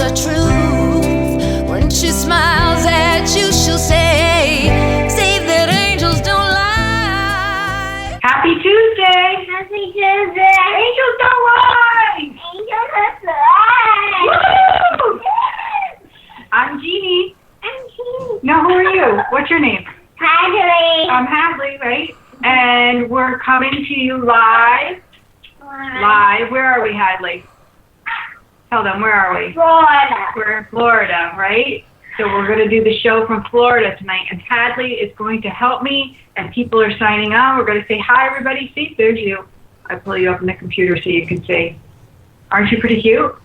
the truth. When she smiles at you, she'll say that angels don't lie. Happy Tuesday! Happy Tuesday! Angels don't lie! Angels don't lie! Woo! I'm Jeannie. I'm Jeannie. Now, who are you? What's your name? Hadley. I'm Hadley, right? And we're coming to you live. Live. Where are we, Hadley? Tell them, where are we? Florida. We're in Florida, right? So we're going to do the show from Florida tonight. And Hadley is going to help me, and people are signing on. We're going to say, hi, everybody. See, there's you. I pull you up on the computer so you can see. Aren't you pretty cute?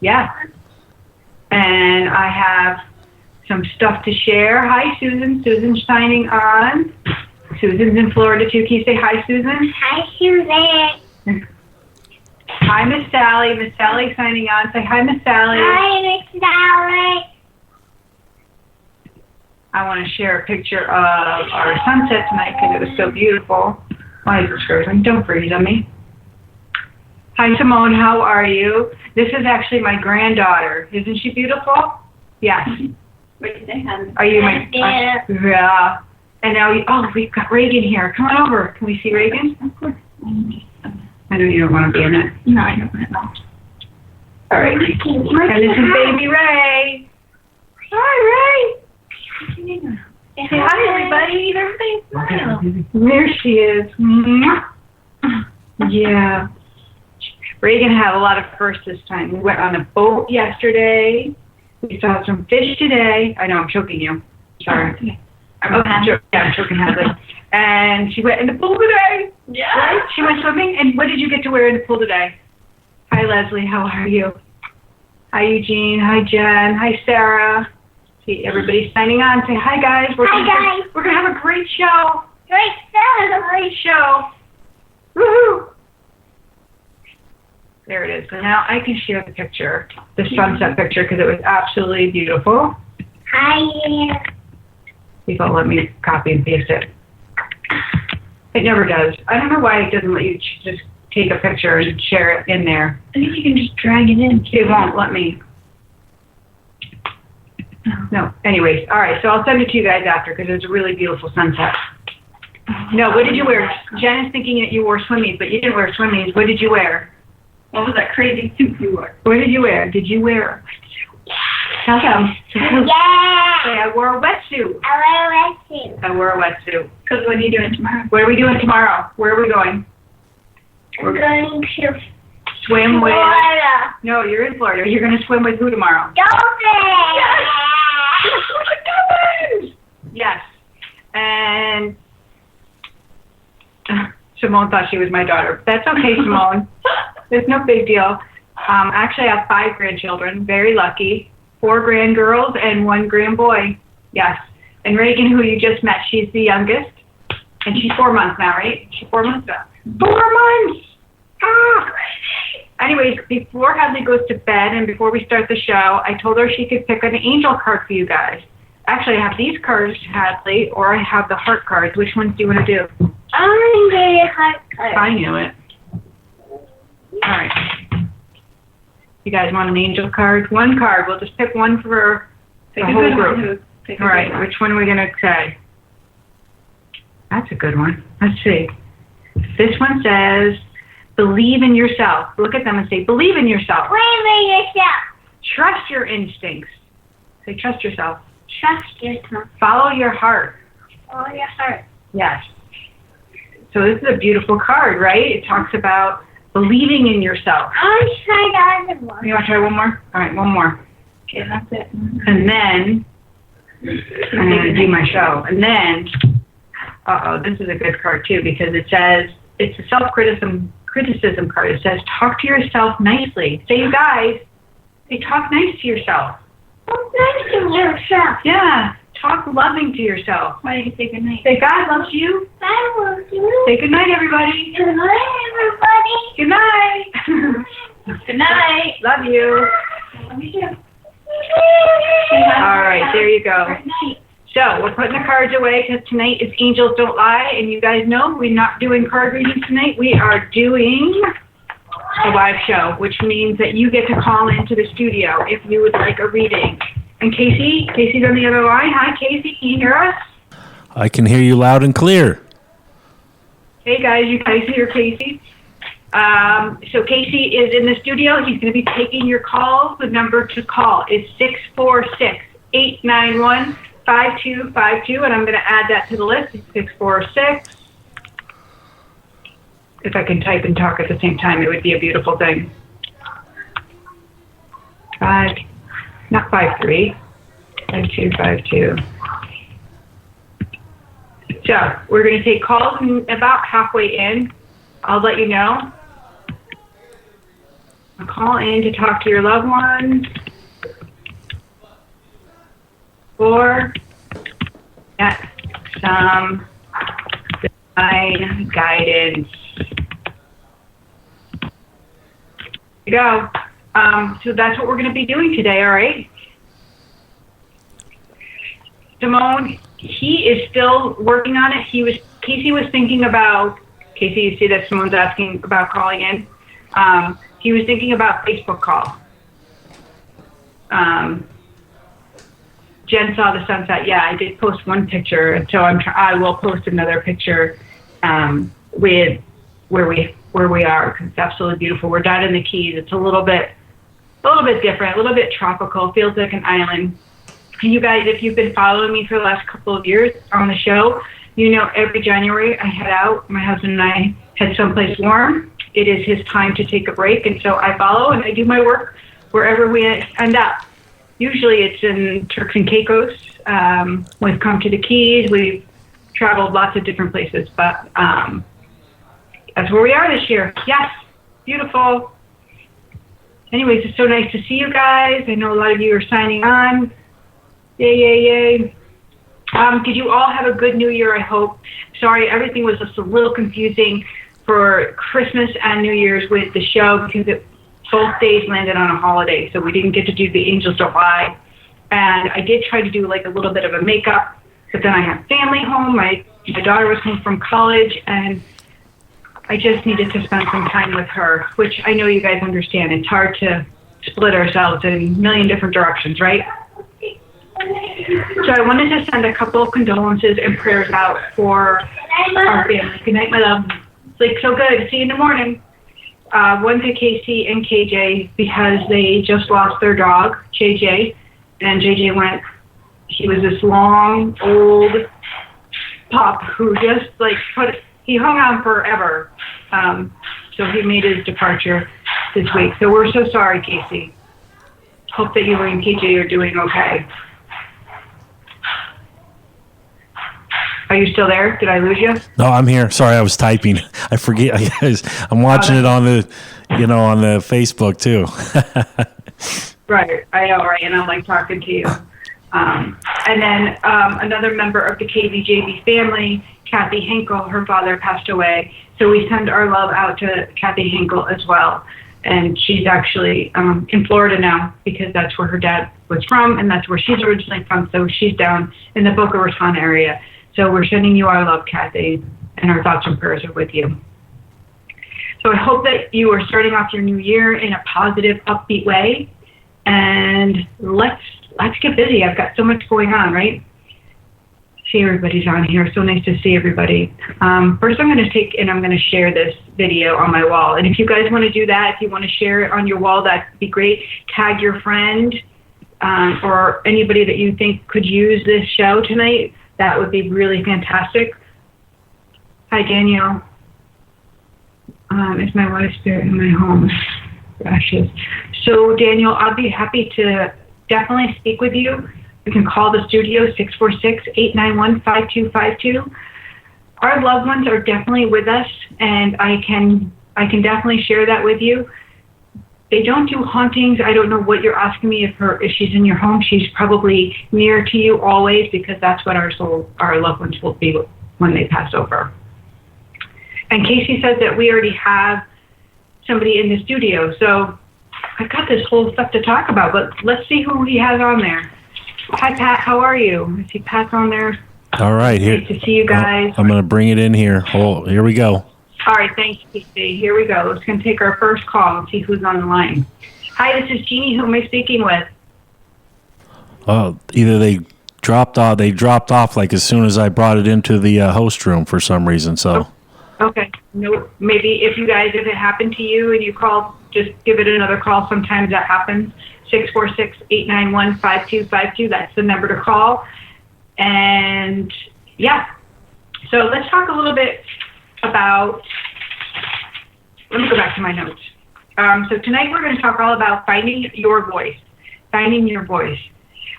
Yeah. And I have some stuff to share. Hi, Susan. Susan's signing on. Susan's in Florida, too. Can you say hi, Susan? Hi, Susan. Hi, Miss Sally. Miss Sally signing on. Say hi, Miss Sally. Hi, Miss Sally. I want to share a picture of our sunset tonight because it was so beautiful. Why is it frozen? Don't freeze on me. Hi, Simone. How are you? This is actually my granddaughter. Isn't she beautiful? Yes. What did they have? Are you my? Yeah. And now we've got Reagan here. Come on over. Can we see Reagan? Of course. I know you don't want to be in it. No, I don't want to. All right. And this is baby Ray. Hi, Ray. Say hi, everybody. Everybody smile. There she is. Yeah. Reagan had a lot of firsts this time. We went on a boat yesterday. We saw some fish today. I know, I'm choking you. Sorry. I'm choking Hadley. And she went in the pool today. Yeah. Right? She went swimming. And what did you get to wear in the pool today? Hi, Leslie. How are you? Hi, Eugene. Hi, Jen. Hi, Sarah. See, everybody's signing on. Say hi, guys. We're gonna have a great show. Great stuff. Great show. Woohoo! There it is. So now I can share the picture, the sunset picture, because it was absolutely beautiful. Hi. People let me copy and paste it. It never does. I don't know why it doesn't let you just take a picture and share it in there. I think you can just drag it in. It won't let me. No. Anyways, all right. So I'll send it to you guys after because it's a really beautiful sunset. No, what did you wear? Jen is thinking that you wore swimmies, but you didn't wear swimmies. What did you wear? What was that crazy suit you wore? What did you wear? Did you wear a wetsuit? Tell them. Yeah. Say, I wore a wetsuit. I wear a wetsuit. I wore a wetsuit. Because what are you doing tomorrow? What are we doing tomorrow? Where are we going? We're going to Swim with... Florida. No, you're in Florida. You're going to swim with who tomorrow? Dolphins. Yes. Yes. And Simone thought she was my daughter. That's okay, Simone. It's no big deal. Actually, I have 5 grandchildren. Very lucky. 4 grandgirls and 1 grandboy. Yes. And Reagan, who you just met, she's the youngest. And she's 4 months now, right? She's 4 months now. 4 months! Ah! Anyways, before Hadley goes to bed and before we start the show, I told her she could pick an angel card for you guys. Actually, I have these cards, Hadley, or I have the heart cards. Which ones do you want to do? I'm going to heart card. I knew it. All right. You guys want an angel card? 1 card. We'll just pick one for the whole group. All right. Which one are we going to say? That's a good one. Let's see. This one says, believe in yourself. Look at them and say, believe in yourself. Believe in yourself. Trust your instincts. Say, trust yourself. Trust yourself. Follow your heart. Follow your heart. Yes. So this is a beautiful card, right? It talks about believing in yourself. I want to try the other one. You want to try one more? All right, one more. Okay, that's it. And then I'm going to do my show. And then, this is a good card too because it says, it's a self-criticism card. It says, talk to yourself nicely. Say, you guys, say, talk nice to yourself. Talk nice to yourself. Yeah, talk loving to yourself. Why don't you say good night? Say, God loves you. I love you. Say good night, everybody. Good night, everybody. Good night. Good night. Love you. Love you too. All right, there you go. Good night. So we're putting the cards away because tonight is Angels Don't Lie, and you guys know we're not doing card readings tonight. We are doing a live show, which means that you get to call into the studio if you would like a reading. And Casey's on the other line. Hi, Casey. Can you hear us? I can hear you loud and clear. Hey, guys. You guys hear Casey? So Casey is in the studio. He's going to be taking your calls. The number to call is 646-891-5252, and I'm going to add that to the list. It's 646. If I can type and talk at the same time, it would be a beautiful thing. 5252. So we're going to take calls about halfway in. I'll let you know. I'll call in to talk to your loved ones or get some divine guidance. Here you go. So that's what we're going to be doing today, all right? Simone, he is still working on it. Casey was thinking about, Casey, you see that Simone's asking about calling in. He was thinking about Facebook call. Jen saw the sunset. Yeah, I did post one picture, and so I will post another picture with where we are, because it's absolutely beautiful. We're down in the Keys. It's a little bit different, a little bit tropical. Feels like an island. And you guys, if you've been following me for the last couple of years on the show, you know every January I head out. My husband and I head someplace warm. It is his time to take a break, and so I follow and I do my work wherever we end up. Usually it's in Turks and Caicos. We've come to the Keys. We've traveled lots of different places, but that's where we are this year. Yes, beautiful. Anyways, it's so nice to see you guys. I know a lot of you are signing on. Yay. Did you all have a good New Year, I hope? Sorry, everything was just a little confusing for Christmas and New Year's with the show because both days landed on a holiday, so we didn't get to do the Angels Don't Lie. And I did try to do like a little bit of a makeup, but then I had family home. My daughter was home from college, and I just needed to spend some time with her, which I know you guys understand. It's hard to split ourselves in a million different directions, right? So I wanted to send a couple of condolences and prayers out for our family. Good night, my love. It's like so good. See you in the morning. One to Casey and KJ because they just lost their dog, JJ. And JJ he was this long, old pup who just he hung on forever. So he made his departure this week. So we're so sorry, Casey. Hope that you and KJ are doing okay. Are you still there? Did I lose you? No, I'm here. Sorry, I was typing. I forget. I'm watching it on the, on the Facebook too. Right. I know, right? And I'm like talking to you. And then another member of the KVJB family, Kathy Hinkle, her father passed away. So we send our love out to Kathy Hinkle as well. And she's actually in Florida now because that's where her dad was from and that's where she's originally from. So she's down in the Boca Raton area. So we're sending you our love, Kathy, and our thoughts and prayers are with you. So I hope that you are starting off your new year in a positive, upbeat way. And let's get busy. I've got so much going on, right? See, everybody's on here. So nice to see everybody. First, I'm going to take and I'm going to share this video on my wall. And if you guys want to do that, if you want to share it on your wall, that'd be great. Tag your friend or anybody that you think could use this show tonight. That would be really fantastic. Hi, Danielle. Is my wife's spirit in my home? Ashes. So, Daniel, I'll be happy to definitely speak with you. You can call the studio, 646-891-5252. Our loved ones are definitely with us, and I can definitely share that with you. They don't do hauntings. I don't know what you're asking me. If she's in your home, she's probably near to you always because that's what our loved ones will be when they pass over. And Casey says that we already have somebody in the studio. So I've got this whole stuff to talk about, but let's see who he has on there. Hi, Pat. How are you? I see Pat's on there. All right. Here. Nice to see you guys. I'm going to bring it in here. Oh, here we go. All right, thanks, Casey. Here we go. Let's going to take our first call and see who's on the line. Hi, this is Jeannie. Who am I speaking with? Either they dropped off like as soon as I brought it into the host room for some reason. So. Okay. No, maybe if it happened to you and you called, just give it another call. Sometimes that happens. 646-891-5252. That's the number to call. And yeah. So let's talk a little bit about, let me go back to my notes. So tonight we're going to talk all about finding your voice. Finding your voice.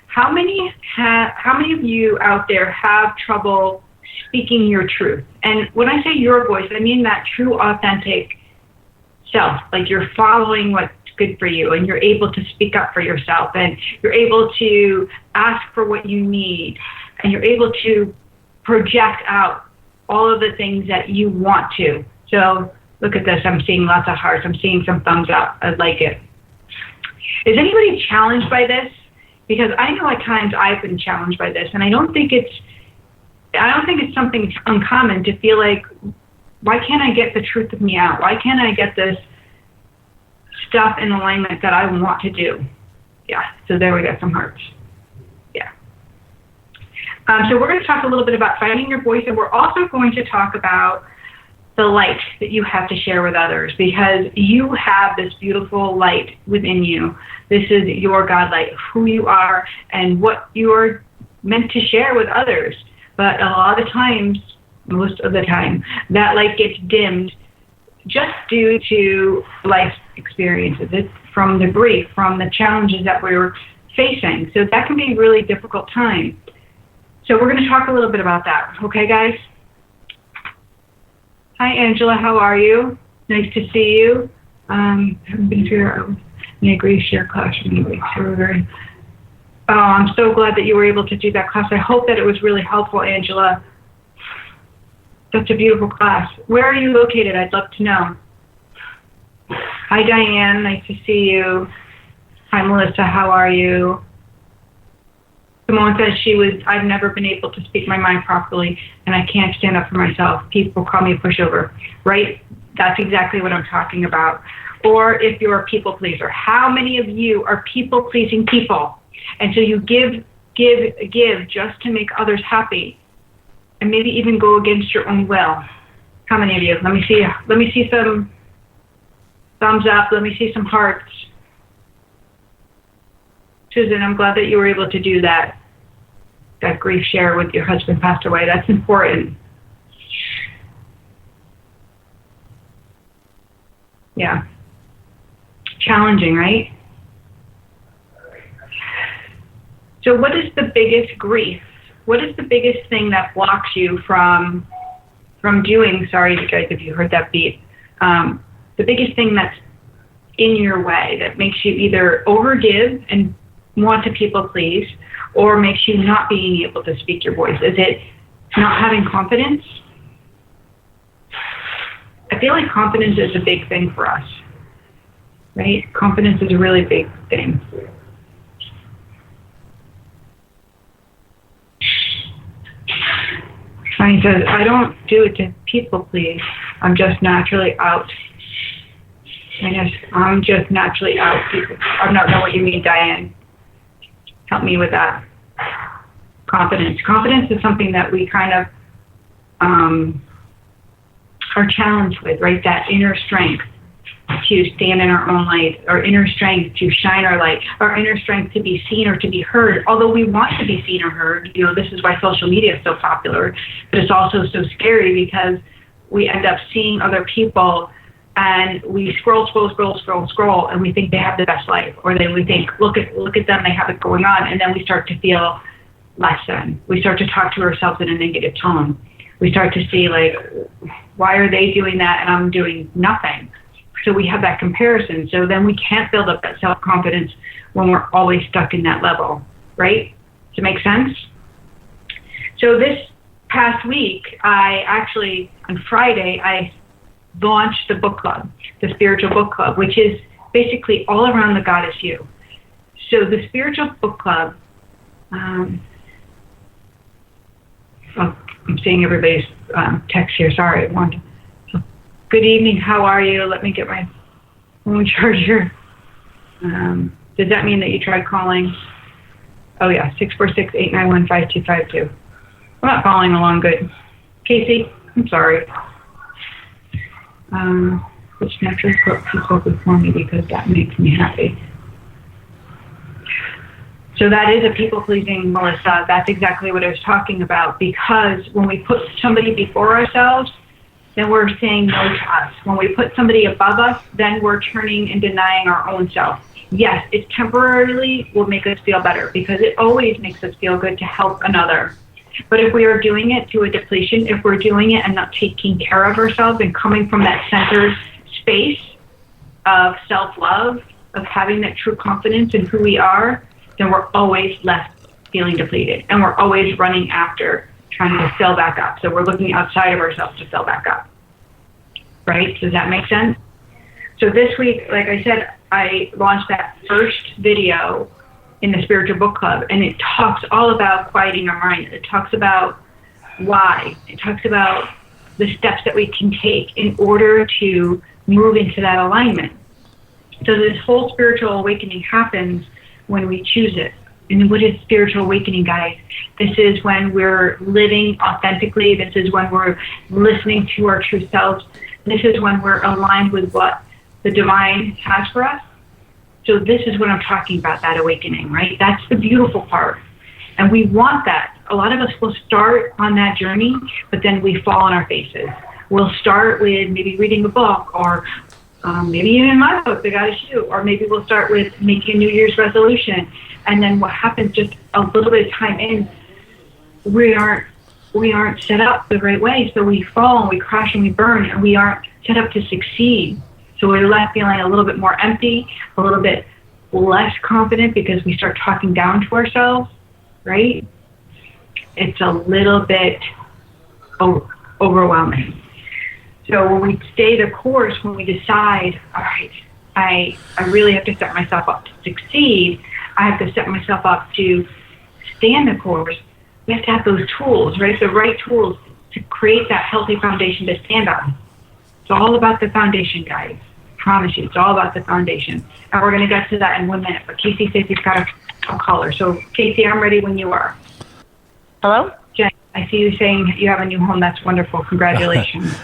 How many of you out there have trouble speaking your truth? And when I say your voice, I mean that true, authentic self. Like you're following what's good for you, and you're able to speak up for yourself, and you're able to ask for what you need, and you're able to project out all of the things that you want to. So look at this. I'm seeing lots of hearts. I'm seeing some thumbs up. I like it. Is anybody challenged by this? Because I know at times I've been challenged by this, and I don't think it's something uncommon to feel like, why can't I get the truth of me out? Why can't I get this stuff in alignment that I want to do? Yeah, so there we got some hearts. Yeah. So we're going to talk a little bit about finding your voice, and we're also going to talk about the light that you have to share with others, because you have this beautiful light within you. This is your God light, who you are and what you're meant to share with others. But a lot of the times, most of the time, that light gets dimmed just due to life experiences. It's from the grief, from the challenges that we're facing. So that can be a really difficult time. So we're going to talk a little bit about that. Okay, guys? Hi, Angela. How are you? Nice to see you. Haven't been through the Grief Share class for me. Oh, I'm so glad that you were able to do that class. I hope that it was really helpful, Angela. Such a beautiful class. Where are you located? I'd love to know. Hi, Diane. Nice to see you. Hi, Melissa. How are you? Simone says I've never been able to speak my mind properly, and I can't stand up for myself. People call me a pushover, right? That's exactly what I'm talking about. Or if you're a people pleaser, how many of you are people pleasing people? And so you give just to make others happy, and maybe even go against your own will. How many of you? Let me see some thumbs up. Let me see some hearts. Susan, I'm glad that you were able to do that grief share with your husband passed away. That's important. Yeah. Challenging, right? So what is the biggest grief? What is the biggest thing that blocks you from doing, sorry guys if you heard that beep, the biggest thing that's in your way that makes you either overgive and want to people please, or makes you not being able to speak your voice? Is it not having confidence? I feel like confidence is a big thing for us, right? Confidence is a really big thing. Shani says, I don't do it to people please. I'm just naturally out. I'm just naturally out. I don't know what you mean, Diane. Help me with that. Confidence. Confidence is something that we kind of are challenged with, right? That inner strength to stand in our own light, our inner strength to shine our light, our inner strength to be seen or to be heard. Although we want to be seen or heard, this is why social media is so popular, but it's also so scary because we end up seeing other people and we scroll, and we think they have the best life, or then we think, look at them, they have it going on, and then we start to feel less than. We start to talk to ourselves in a negative tone. We start to see, like, why are they doing that and I'm doing nothing? So we have that comparison. So then we can't build up that self-confidence when we're always stuck in that level, right? Does it make sense? So this past week, on Friday, I launched the book club, the Spiritual Book Club, which is basically all around the Goddess You. So the Spiritual Book Club, I'm seeing everybody's text here. Sorry, Good evening. How are you? Let me get my phone charger. Does that mean that you tried calling? Oh, yeah, 646-891-5252. I'm not following along good. Casey, I'm sorry. Which naturally put people before me because that makes me happy. So that is a people-pleasing, Melissa. That's exactly what I was talking about, because when we put somebody before ourselves, then we're saying no to us. When we put somebody above us, then we're turning and denying our own self. Yes, it temporarily will make us feel better because it always makes us feel good to help another. But if we are doing it to a depletion, if we're doing it and not taking care of ourselves and coming from that centered space of self-love, of having that true confidence in who we are, then we're always left feeling depleted. And we're always running after trying to fill back up. So we're looking outside of ourselves to fill back up. Right? Does that make sense? So this week, like I said, I launched that first video in the Spiritual Book Club, and it talks all about quieting our mind. It talks about why. It talks about the steps that we can take in order to move into that alignment. So this whole spiritual awakening happens when we choose it. And what is spiritual awakening, guys? This is when we're living authentically. This is when we're listening to our true selves. This is when we're aligned with what the divine has for us. So this is what I'm talking about, that awakening, right? That's the beautiful part. And we want that. A lot of us will start on that journey, but then we fall on our faces. We'll start with maybe reading a book, or maybe even my book, The Goddess You, or maybe we'll start with making a New Year's resolution. And then what happens just a little bit of time in, we aren't set up the right way. So we fall and we crash and we burn, and we aren't set up to succeed. So we're left feeling a little bit more empty, a little bit less confident because we start talking down to ourselves, right? It's a little bit overwhelming. So when we stay the course, when we decide, all right, I really have to set myself up to succeed, I have to set myself up to stand the course, we have to have those tools, right? The right tools to create that healthy foundation to stand on. It's all about the foundation, guys. I promise you, it's all about the foundation. And we're going to get to that in 1 minute. But Casey says he's got a caller. So, Casey, I'm ready when you are. Hello? Jen, I see you saying you have a new home. That's wonderful. Congratulations.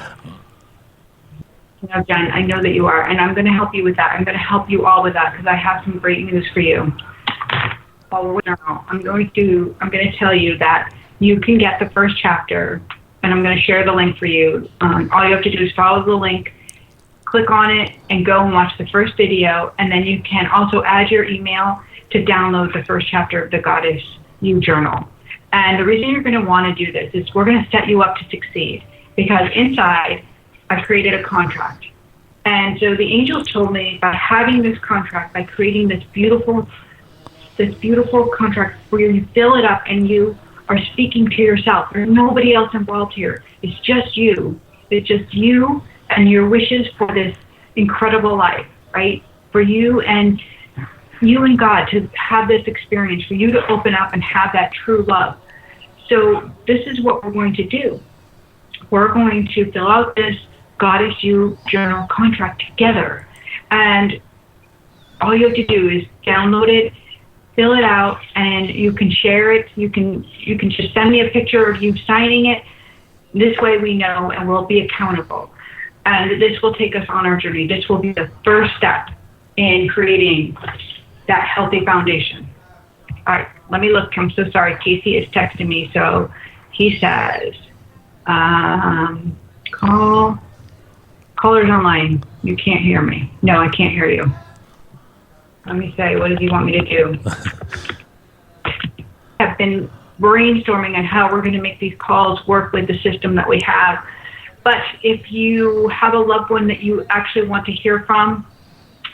No, Jen, I know that you are. And I'm going to help you with that. I'm going to help you all with that because I have some great news for you. I'm going to tell you that you can get the first chapter, and I'm going to share the link for you. All you have to do is follow the link, click on it, and go and watch the first video, and then you can also add your email to download the first chapter of the Goddess You Journal. And the reason you're going to want to do this is we're going to set you up to succeed, because inside I've created a contract. And so the angels told me by having this contract, by creating this beautiful contract where you fill it up and you are speaking to yourself. There's nobody else involved here. It's just you. It's just you and your wishes for this incredible life, right? For you and God to have this experience, for you to open up and have that true love. So this is what we're going to do. We're going to fill out this Goddess You Journal contract together. And all you have to do is download it, fill it out, and you can share it. You can just send me a picture of you signing it. This way we know and we'll be accountable. And this will take us on our journey. This will be the first step in creating that healthy foundation. All right, let me look. I'm so sorry. Casey is texting me. So he says, caller's online. You can't hear me. No, I can't hear you. Let me say, what does he want me to do? I've been brainstorming on how we're going to make these calls work with the system that we have. But if you have a loved one that you actually want to hear from,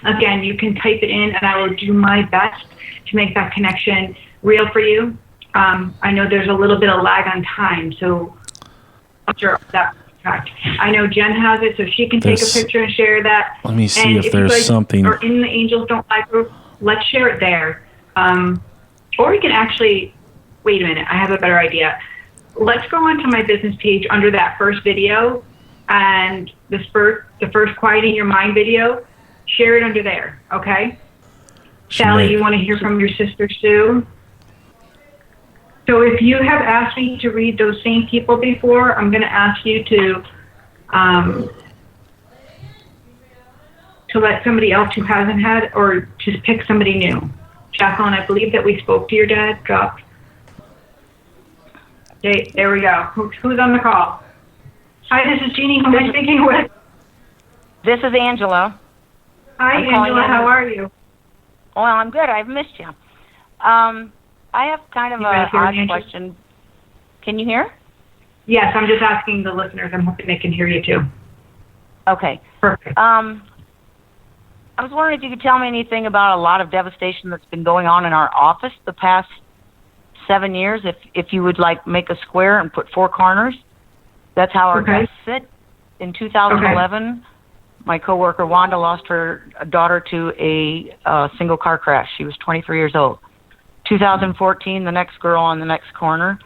again, you can type it in, and I will do my best to make that connection real for you. I know there's a little bit of lag on time, so I'm sure that. I know Jen has it, so she can take a picture and share that. Let me see if there's guys something. Or in the Angels Don't Lie group, let's share it there. Or you can actually, wait a minute, I have a better idea. Let's go onto my business page under that first video, and the first quieting your mind video, share it under there, okay? Sally, you want to hear from your sister Sue? So if you have asked me to read those same people before, I'm going to ask you to let somebody else who hasn't had, or to pick somebody new. Jacqueline, I believe that we spoke to your dad. Drop. Okay, there we go. Who's on the call? Hi, this is Jeannie. Who am I speaking with? This is Angela. Hi, I'm calling Angela. in. How are you? Well, I'm good. I've missed you. I have kind of You an guys hear odd me, Angela? question. Can you hear? Yes, I'm just asking the listeners. I'm hoping they can hear you too. Okay. Perfect. I was wondering if you could tell me anything about a lot of devastation that's been going on in our office the past 7 years. If you would like make a square and put 4 corners, that's how our Okay. desks sit. In 2011, my coworker Wanda lost her daughter to a single car crash. She was 23 years old. 2014, the next girl on the next corner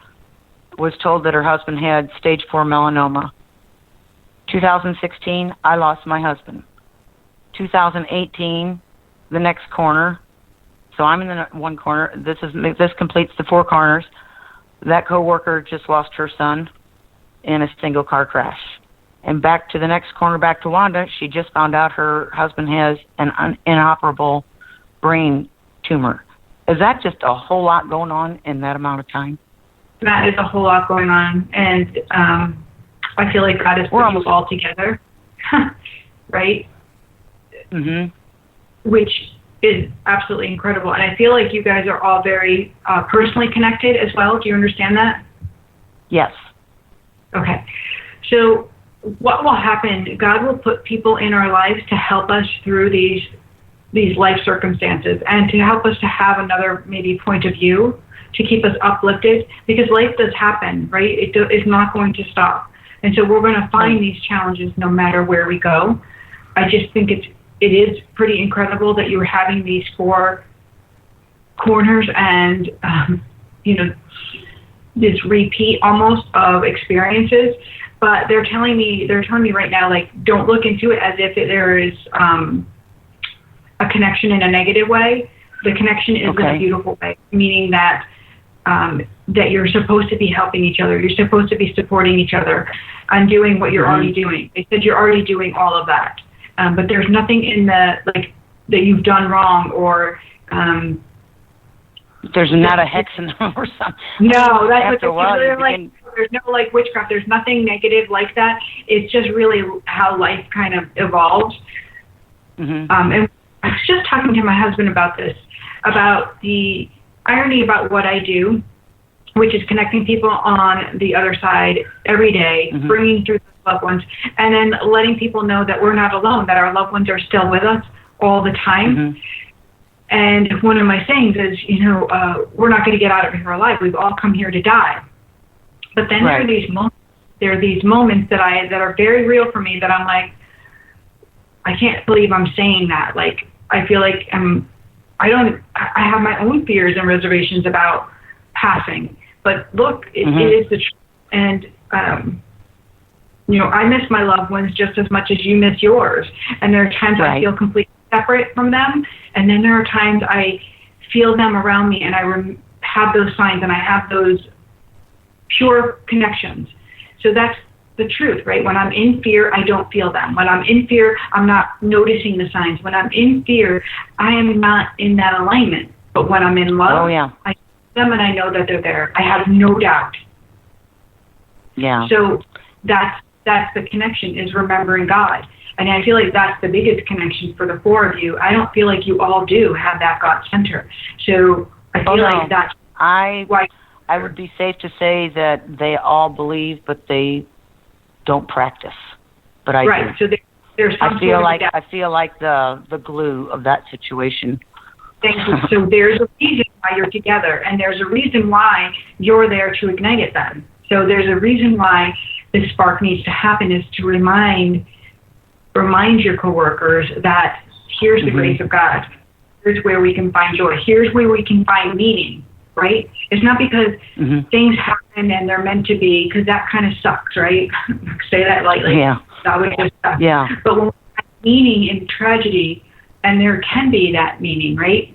was told that her husband had stage 4 melanoma. 2016, I lost my husband. 2018, the next corner. So I'm in the one corner. This completes the 4 corners. That coworker just lost her son in a single car crash. And back to the next corner, back to Wanda, she just found out her husband has an inoperable brain tumor. Is that just a whole lot going on in that amount of time? That is a whole lot going on, and I feel like God has put you all together, right? Mm-hmm. Which is absolutely incredible. And I feel like you guys are all very personally connected as well. Do you understand that? Yes. Okay. So what will happen, God will put people in our lives to help us through these life circumstances and to help us to have another maybe point of view, to keep us uplifted, because life does happen, right? It's not going to stop. And so we're going to find these challenges no matter where we go. I just think it is pretty incredible that you're having these 4 corners and, this repeat almost of experiences. But they're telling me right now, like, don't look into it as if there is a connection in a negative way. The connection is in a beautiful way, meaning that that you're supposed to be helping each other. You're supposed to be supporting each other and doing what you're already doing. They said you're already doing all of that. But there's nothing in that you've done wrong or There's not a hex in them or something. No, that's After a while, there's no witchcraft. There's nothing negative like that. It's just really how life kind of evolves. Mm-hmm. And I was just talking to my husband about this, about the irony about what I do, which is connecting people on the other side every day, bringing through loved ones, and then letting people know that we're not alone, that our loved ones are still with us all the time. And one of my sayings is, we're not going to get out of here alive. We've all come here to die. But then there are these moments that are very real for me that I'm like, I can't believe I'm saying that. Like, I feel like I have my own fears and reservations about passing. But look, it is the truth. And, I miss my loved ones just as much as you miss yours. And there are times I feel completely separate from them. And then there are times I feel them around me and I have those signs and I have those pure connections. So that's the truth, right? When I'm in fear, I don't feel them. When I'm in fear, I'm not noticing the signs. When I'm in fear, I am not in that alignment. But when I'm in love, I see them and I know that they're there. I have no doubt. Yeah. So that's the connection, is remembering God. And I feel like that's the biggest connection for the 4 of you. I don't feel like you all do have that God center. So I feel like that's why I would be safe to say that they all believe, but they don't practice. But I do. So there's some I feel like the glue of that situation. Thank you. So there's a reason why you're together, and there's a reason why you're there to ignite it then. So there's a reason why this spark needs to happen, is to remind your coworkers that here's the grace of God. Here's where we can find joy. Here's where we can find meaning. right? It's not because Mhm. things happen and they're meant to be, because that kind of sucks, right? Say that lightly. Yeah. That would just suck. Yeah. But when we have meaning in tragedy, and there can be that meaning, right?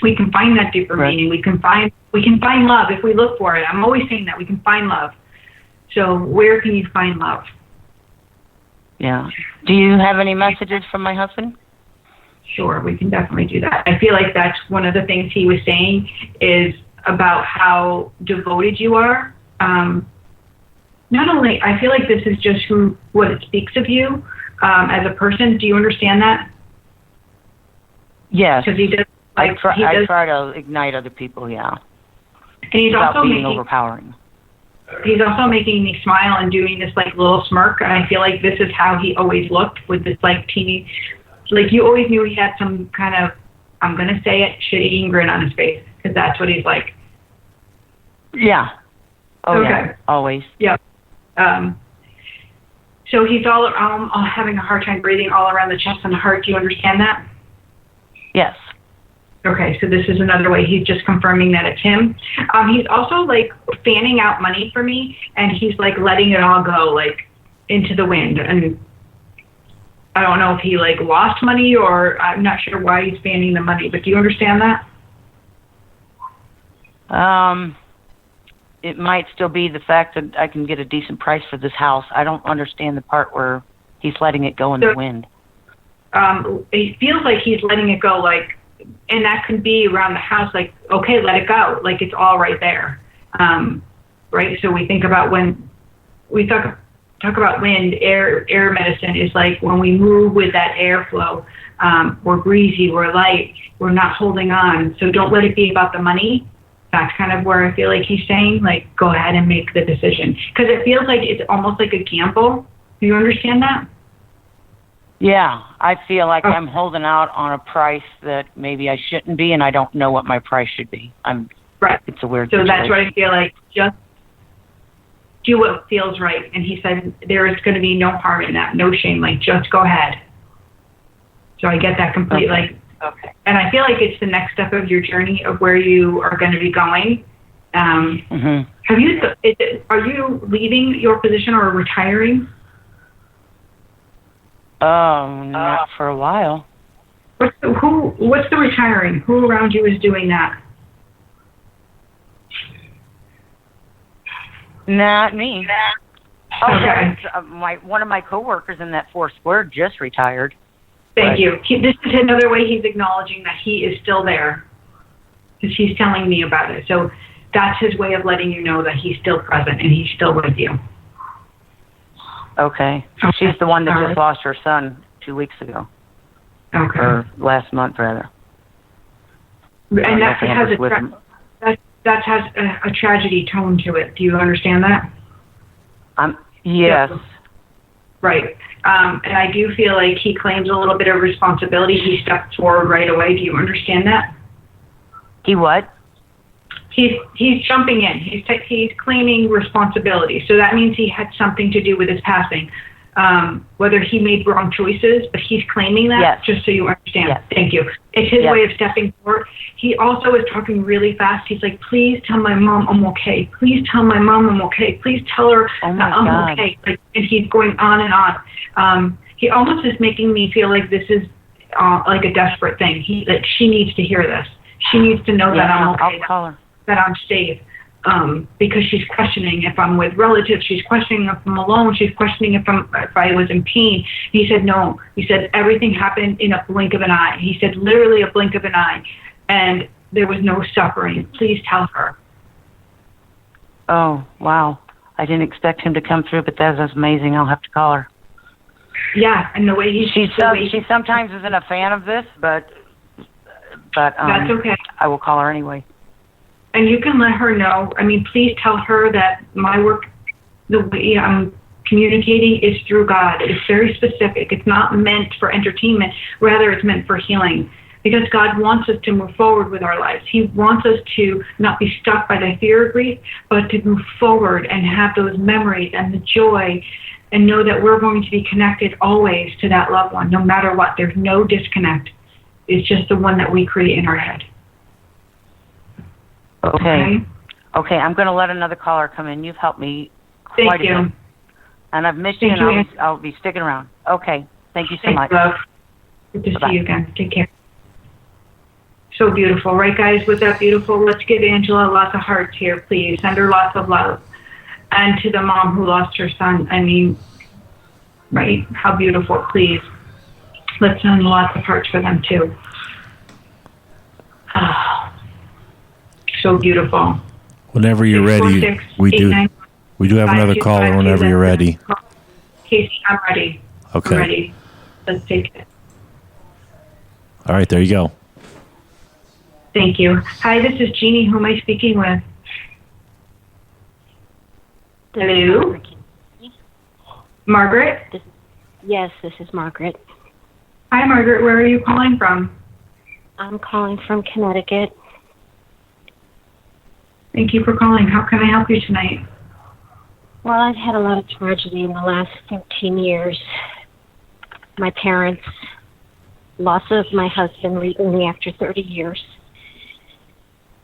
We can find that deeper Right. meaning. We can find love if we look for it. I'm always saying that we can find love. So where can you find love? Yeah. Do you have any messages from my husband? Sure, we can definitely do that. I feel like that's one of the things he was saying is about how devoted you are. Not only, I feel like this is just what it speaks of you as a person. Do you understand that? Yes. Because he does. I Like, try. he I does, try to ignite other people. Yeah. and he's Without also being making. overpowering. He's also making me smile and doing this like little smirk, and I feel like this is how he always looked, with this like teeny, like you always knew he had some kind of, I'm gonna say it, shit-eating grin on his face, because that's what he's like. Yeah. Oh Okay. yeah. Always. So he's all having a hard time breathing all around the chest and the heart. Do you understand that? Yes. Okay, so this is another way he's just confirming that it's him. He's also like fanning out money for me, and he's like letting it all go like into the wind. And I don't know if he like lost money, or I'm not sure why he's fanning the money. But do you understand that? It might still be the fact that I can get a decent price for this house. I don't understand the part where he's letting it go in the wind. It feels like he's letting it go, like, and that could be around the house, like, okay, let it go, like it's all right there, right? So we think about when we talk about wind, air medicine is like when we move with that airflow. We're breezy, we're light, we're not holding on. So don't let it be about the money. That's kind of where I feel like he's saying, like, go ahead and make the decision, because it feels like it's almost like a gamble. Do you understand that? Yeah, I feel like I'm holding out on a price that maybe I shouldn't be, and I don't know what my price should be. Right. It's a weird So situation. that's what I feel like. Just do what feels right. And he said there is going to be no harm in that, no shame. Like, just go ahead. So I get that completely. Okay. Okay. And I feel like it's the next step of your journey of where you are going to be going. Mhm. Are you leaving your position or retiring? Not for a while. What's the retiring? Who around you is doing that? Not me. Okay. One of my coworkers in that Four Square just retired. Thank Right. you. This is another way he's acknowledging that he is still there, because he's telling me about it. So that's his way of letting you know that he's still present and he's still with you. Okay. Okay. She's the one that All just right. lost her son 2 weeks ago, Okay. or last month rather. And that Nothing has was with him. that has a tragedy tone to it. Do you understand that? Yes. Right. And I do feel like he claims a little bit of responsibility. He stepped forward right away. Do you understand that? He what? He's jumping in. He's claiming responsibility. So that means he had something to do with his passing. Whether he made wrong choices, but he's claiming that, Yes. just so you understand. Yes. Thank you. It's his Yes. way of stepping forward. He also is talking really fast. He's like, please tell my mom I'm okay. Please tell my mom I'm okay. Please tell her Oh my I'm God. okay. Like, and he's going on and on. He almost is making me feel like this is like a desperate thing. That she needs to hear this. She needs to know that I'm okay, I'll call her. that I'm safe. Because she's questioning if I'm with relatives, she's questioning if I'm alone, she's questioning if I was in pain. He said no. He said everything happened in a blink of an eye. He said literally a blink of an eye, and there was no suffering. Please tell her. Oh, wow. I didn't expect him to come through, but that was amazing. I'll have to call her. Yeah, and the way She sometimes isn't a fan of this, but that's okay. I will call her anyway. And you can let her know. I mean, please tell her that my work, the way I'm communicating, is through God. It's very specific. It's not meant for entertainment. Rather, it's meant for healing. Because God wants us to move forward with our lives. He wants us to not be stuck by the fear of grief, but to move forward and have those memories and the joy, and know that we're going to be connected always to that loved one, no matter what. There's no disconnect. It's just the one that we create in our head. Okay. Okay, I'm going to let another caller come in. You've helped me Thank quite a you. bit. And I've missed you, Thank and you. I'll be sticking around. Okay, thank you so Thanks, much. love. Good to Bye-bye. see you again. Take care. So beautiful, right, guys? Was that beautiful? Let's give Angela lots of hearts here, please. Send her lots of love. And to the mom who lost her son, I mean, right? How beautiful, please. Let's send lots of hearts for them, too. Ah, so beautiful. Whenever you're ready, 646 we do 89 have another caller whenever you're ready. Casey, I'm ready. Okay. I'm ready. Let's take it. All right, there you go. Thank you. Hi, this is Jeannie. Who am I speaking with? Hello? Margaret? Yes, this is Margaret. Hi, Margaret. Where are you calling from? I'm calling from Connecticut. Thank you for calling. How can I help you tonight? Well, I've had a lot of tragedy in the last 13 years. My parents, loss of my husband leaving me after 30 years,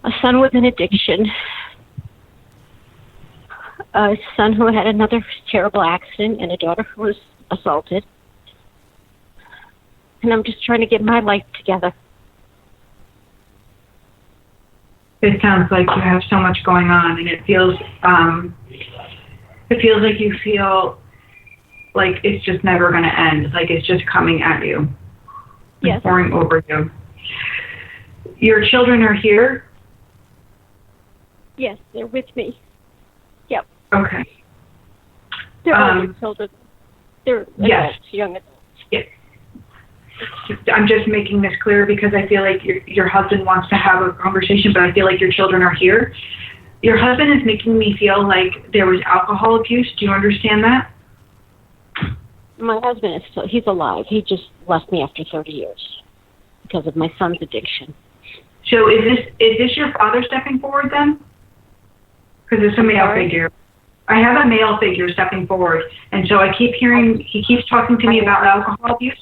a son with an addiction, a son who had another terrible accident, and a daughter who was assaulted. And I'm just trying to get my life together. It sounds like you have so much going on, and it feels like you feel like it's just never going to end, like it's just coming at you, Yes. pouring over you. Your children are here? Yes, they're with me. Yep. Okay. They're older children. They're yes. adults, young adults. I'm just making this clear because I feel like your husband wants to have a conversation, but I feel like your children are here. Your husband is making me feel like there was alcohol abuse. Do you understand that? My husband is still, he's alive. He just left me after 30 years because of my son's addiction. So is this your father stepping forward then? Because it's a male figure. I have a male figure stepping forward, and so I keep hearing, he keeps talking to me about alcohol abuse.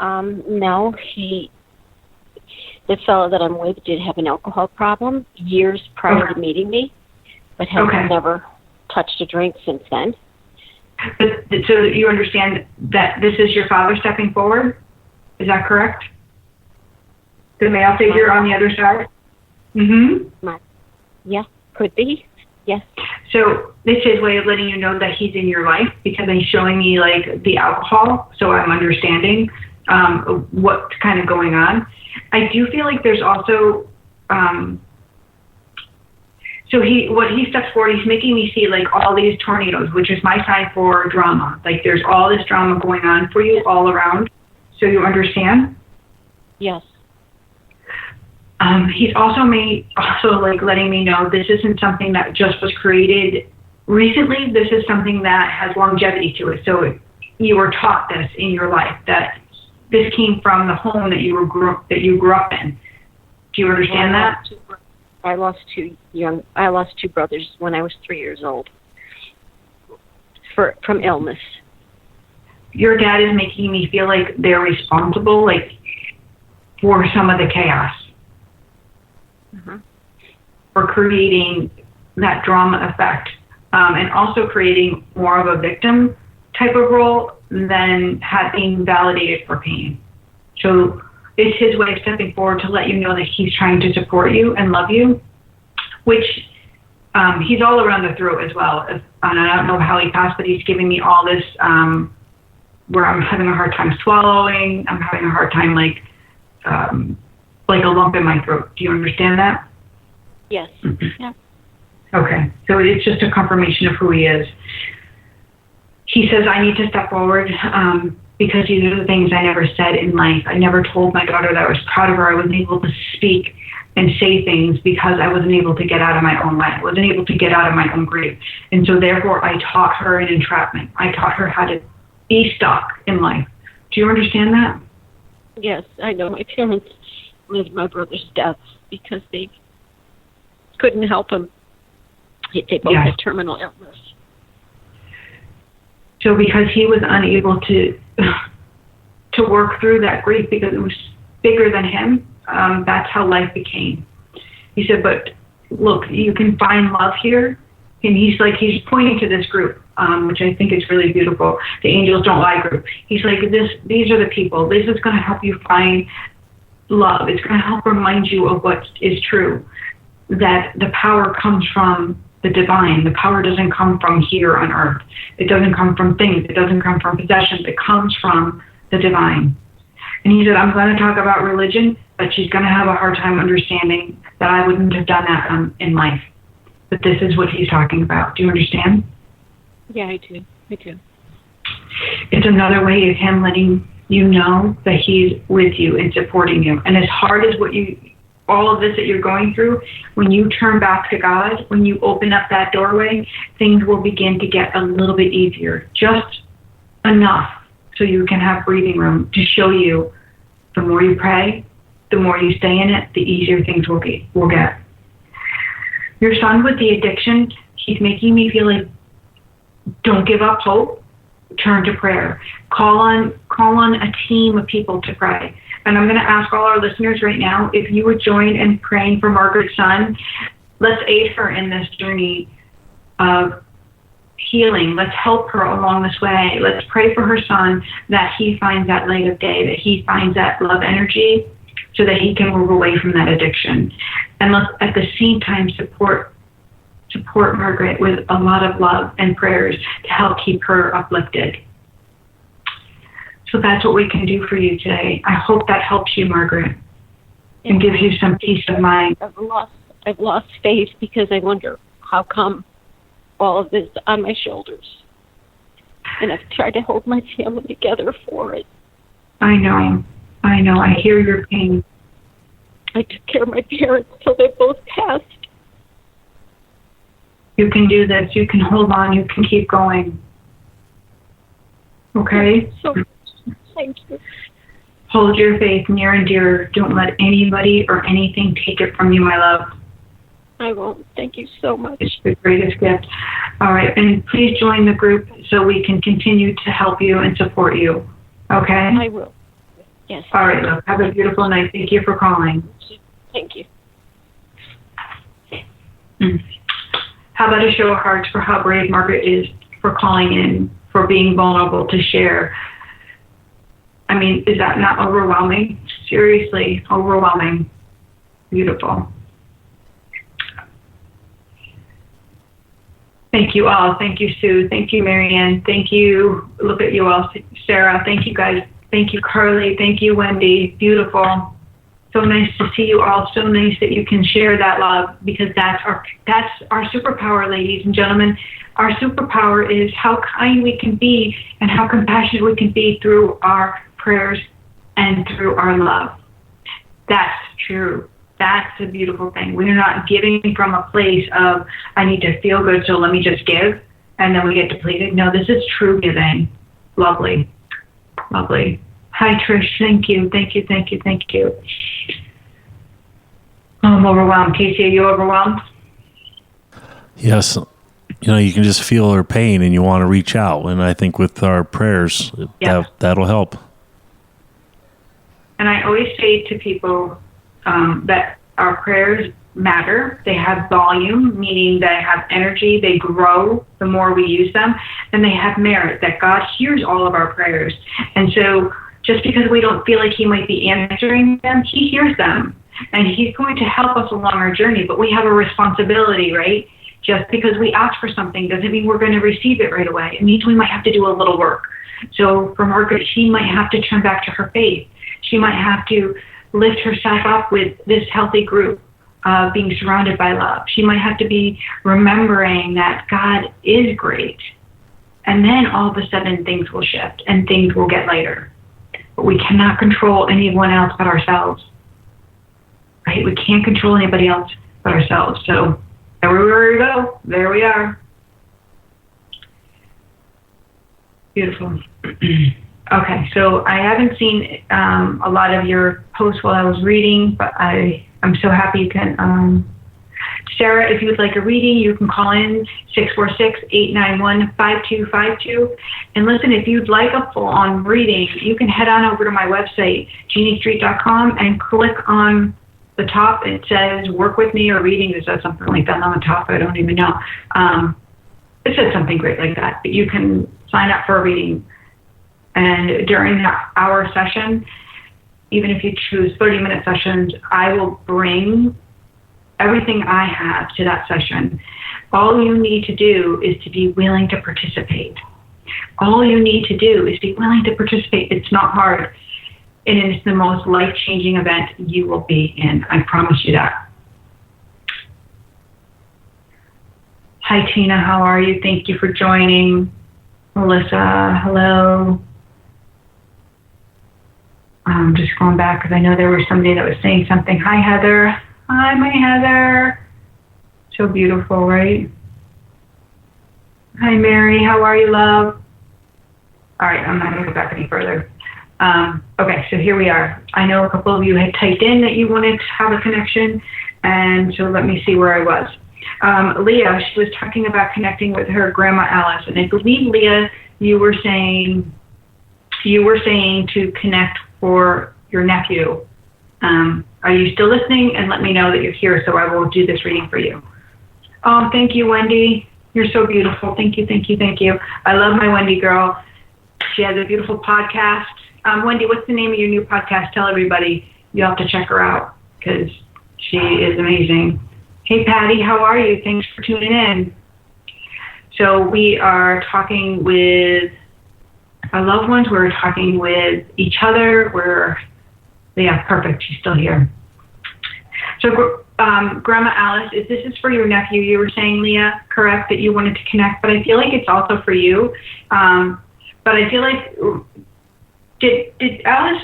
No, the fellow that I'm with did have an alcohol problem years prior to meeting me, but has never touched a drink since then. But, so you understand that this is your father stepping forward? Is that correct? The male figure on the other side? Mm-hmm. Yeah, could be. Yes. So it's his way of letting you know that he's in your life because he's showing me like the alcohol, so I'm understanding what's kind of going on. I do feel like there's also so what he steps forward, he's making me see like all these tornadoes, which is my sign for drama. Like there's all this drama going on for you all around. So you understand? Yes. He's also like letting me know this isn't something that just was created recently. This is something that has longevity to it. So you were taught this in your life, that this came from the home that you grew up in. Do you understand that? I lost two brothers when I was 3 years old from illness. Your dad is making me feel like they're responsible, like for some of the chaos. For creating that drama effect, and also creating more of a victim type of role than being validated for pain. So it's his way of stepping forward to let you know that he's trying to support you and love you, which he's all around the throat as well. And I don't know how he passed, but he's giving me all this where I'm having a hard time swallowing. I'm having a hard time like a lump in my throat. Do you understand that? Yes. Yeah. Okay. So it's just a confirmation of who he is. He says, I need to step forward because these are the things I never said in life. I never told my daughter that I was proud of her. I wasn't able to speak and say things because I wasn't able to get out of my own way. I wasn't able to get out of my own grave. And so therefore I taught her an entrapment. I taught her how to be stuck in life. Do you understand that? Yes, I know. My parents lived my brother's death because they couldn't help him. They both had terminal illness. So because he was unable to work through that grief because it was bigger than him, that's how life became. He said, but look, you can find love here. And he's pointing to this group, which I think is really beautiful. The Angels Don't Lie group. He's like, these are the people. This is going to help you find love. It's going to help remind you of what is true. That the power comes from the divine. The power doesn't come from here on earth. It doesn't come from things. It doesn't come from possessions. It comes from the divine. And he said, I'm going to talk about religion, but she's going to have a hard time understanding that I wouldn't have done that in life. But this is what he's talking about. Do you understand? Yeah, I do. It's another way of him letting you know that he's with you and supporting you. And as hard as all of this that you're going through, when you turn back to God, when you open up that doorway, things will begin to get a little bit easier. Just enough so you can have breathing room to show you the more you pray, the more you stay in it, the easier things will get. Your son with the addiction, he's making me feel like, don't give up hope. Turn to prayer. Call on a team of people to pray. And I'm going to ask all our listeners right now, if you would join in praying for Margaret's son, let's aid her in this journey of healing. Let's help her along this way. Let's pray for her son that he finds that light of day, that he finds that love energy so that he can move away from that addiction. And let's at the same time support Margaret with a lot of love and prayers to help keep her uplifted. So that's what we can do for you today. I hope that helps you, Margaret, and gives you some peace of mind. I've lost faith because I wonder how come all of this on my shoulders. And I've tried to hold my family together for it. I know. I hear your pain. I took care of my parents till they both passed. You can do this. You can hold on. You can keep going. Okay? So, thank you. Hold your faith near and dear. Don't let anybody or anything take it from you, my love. I won't. Thank you so much. It's the greatest gift. All right. And please join the group so we can continue to help you and support you. Okay? I will. Yes. All right, love. Have a beautiful night. Thank you for calling. Thank you. How about a show of hearts for how brave Margaret is for calling in, for being vulnerable to share? I mean, is that not overwhelming? Seriously, overwhelming. Beautiful. Thank you all. Thank you, Sue. Thank you, Marianne. Thank you. Look at you all. Sarah, thank you guys. Thank you, Carly. Thank you, Wendy. Beautiful. So nice to see you all. So nice that you can share that love, because that's our superpower, ladies and gentlemen. Our superpower is how kind we can be and how compassionate we can be through our prayers and through our love. That's true. That's a beautiful thing. We're not giving from a place of, I need to feel good, so let me just give, and then we get depleted. No, this is true giving. Lovely. Lovely. Hi, Trish. Thank you. Thank you. Thank you. Thank you. I'm overwhelmed. Casey, are you overwhelmed? Yes. You can just feel her pain and you want to reach out. And I think with our prayers, that'll help. And I always say to people that our prayers matter. They have volume, meaning they have energy. They grow the more we use them. And they have merit, that God hears all of our prayers. And so just because we don't feel like he might be answering them, he hears them. And he's going to help us along our journey. But we have a responsibility, right? Just because we ask for something doesn't mean we're going to receive it right away. It means we might have to do a little work. So for Margaret, she might have to turn back to her faith. She might have to lift herself up with this healthy group, being surrounded by love. She might have to be remembering that God is great. And then all of a sudden things will shift and things will get lighter. But we cannot control anyone else but ourselves. Right? We can't control anybody else but ourselves. So everywhere we go, there we are. Beautiful. Okay, so I haven't seen a lot of your posts while I was reading, but I'm so happy you can. Sarah, if you would like a reading, you can call in 646-891-5252. And listen, if you'd like a full-on reading, you can head on over to my website, jeanniestreet.com, and click on the top, it says work with me or reading. It says something like that on the top. I don't even know. It says something great like that. But you can sign up for a reading. And during that hour session, even if you choose 30-minute sessions, I will bring everything I have to that session. All you need to do is to be willing to participate. All you need to do is be willing to participate. It's not hard. And it's the most life-changing event you will be in. I promise you that. Hi, Tina. How are you? Thank you for joining. Melissa, hello. I'm just going back because I know there was somebody that was saying something. Hi, Heather. Hi, my Heather. So beautiful, right? Hi, Mary. How are you, love? All right, I'm not going to go back any further. Okay, so here we are. I know a couple of you had typed in that you wanted to have a connection, and so let me see where I was. Leah, she was talking about connecting with her grandma Alice, and I believe, Leah, you were saying to connect for your nephew. Are you still listening? And let me know that you're here so I will do this reading for you. Oh, thank you, Wendy. You're so beautiful. Thank you, thank you, thank you. I love my Wendy girl. She has a beautiful podcast. Wendy, what's the name of your new podcast? Tell everybody. You'll have to check her out because she is amazing. Hey, Patty, how are you? Thanks for tuning in. So we are talking with our loved ones. We're talking with each other. Yeah, perfect. She's still here. So, Grandma Alice, this is for your nephew. You were saying, Leah, correct, that you wanted to connect, but I feel like it's also for you. But I feel like, did Alice,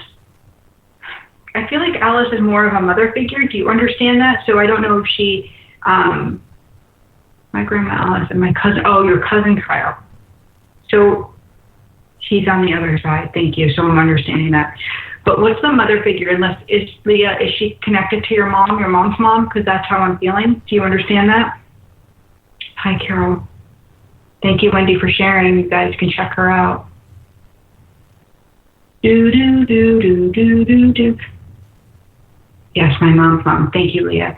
I feel like Alice is more of a mother figure. Do you understand that? So I don't know if she, my Grandma Alice and my cousin, your cousin Kyle. So he's on the other side. Thank you. So I'm understanding that. But what's the mother figure? Is Leah, is she connected to your mom's mom? Because that's how I'm feeling. Do you understand that? Hi, Carol. Thank you, Wendy, for sharing. You guys can check her out. Do, do, do, do, do, do, do. Yes, my mom's mom. Thank you, Leah.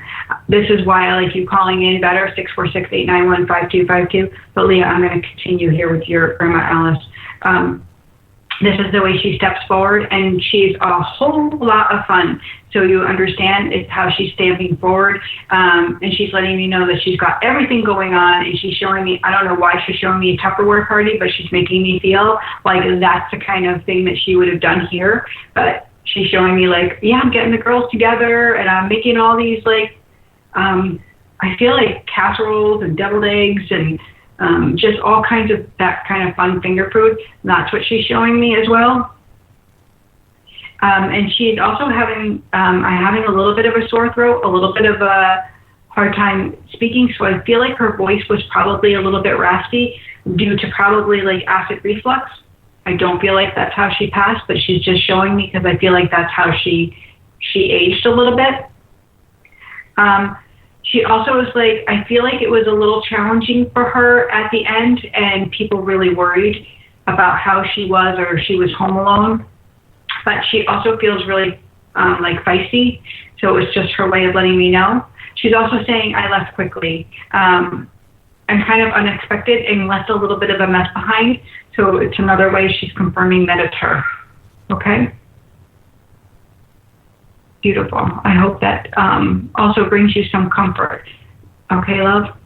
This is why I like you calling in better, 646-891-5252. But Leah, I'm going to continue here with your Grandma Alice. This is the way she steps forward, and she's a whole lot of fun. So you understand it's how she's stepping forward, and she's letting me know that she's got everything going on, and she's showing me, I don't know why she's showing me a Tupperware party, but she's making me feel like that's the kind of thing that she would have done here. But she's showing me like, yeah, I'm getting the girls together, and I'm making all these like, I feel like casseroles and deviled eggs and just all kinds of that kind of fun finger food. That's what she's showing me as well. And she's also having a little bit of a sore throat, a little bit of a hard time speaking. So I feel like her voice was probably a little bit raspy due to probably like acid reflux. I don't feel like that's how she passed, but she's just showing me because I feel like that's how she aged a little bit. She also was like, I feel like it was a little challenging for her at the end, and people really worried about how she was or she was home alone. But she also feels really like feisty, so it was just her way of letting me know. She's also saying I left quickly and kind of unexpected and left a little bit of a mess behind. So it's another way she's confirming that it's her. Okay? Beautiful. I hope that also brings you some comfort. Okay, love?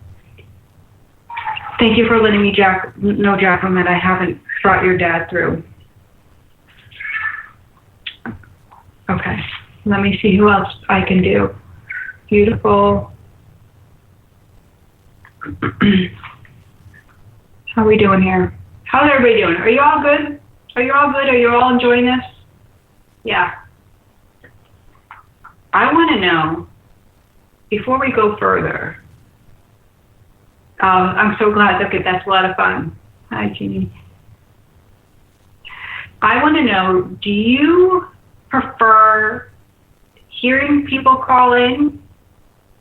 Thank you for letting me know, Jacqueline, that I haven't brought your dad through. Okay, let me see who else I can do. Beautiful. How are we doing here? How's everybody doing? Are you all good? Are you all good? Are you all enjoying this? Yeah. I want to know, before we go further, I'm so glad. Okay, that's a lot of fun. Hi, Jeannie. I want to know, do you prefer hearing people call in?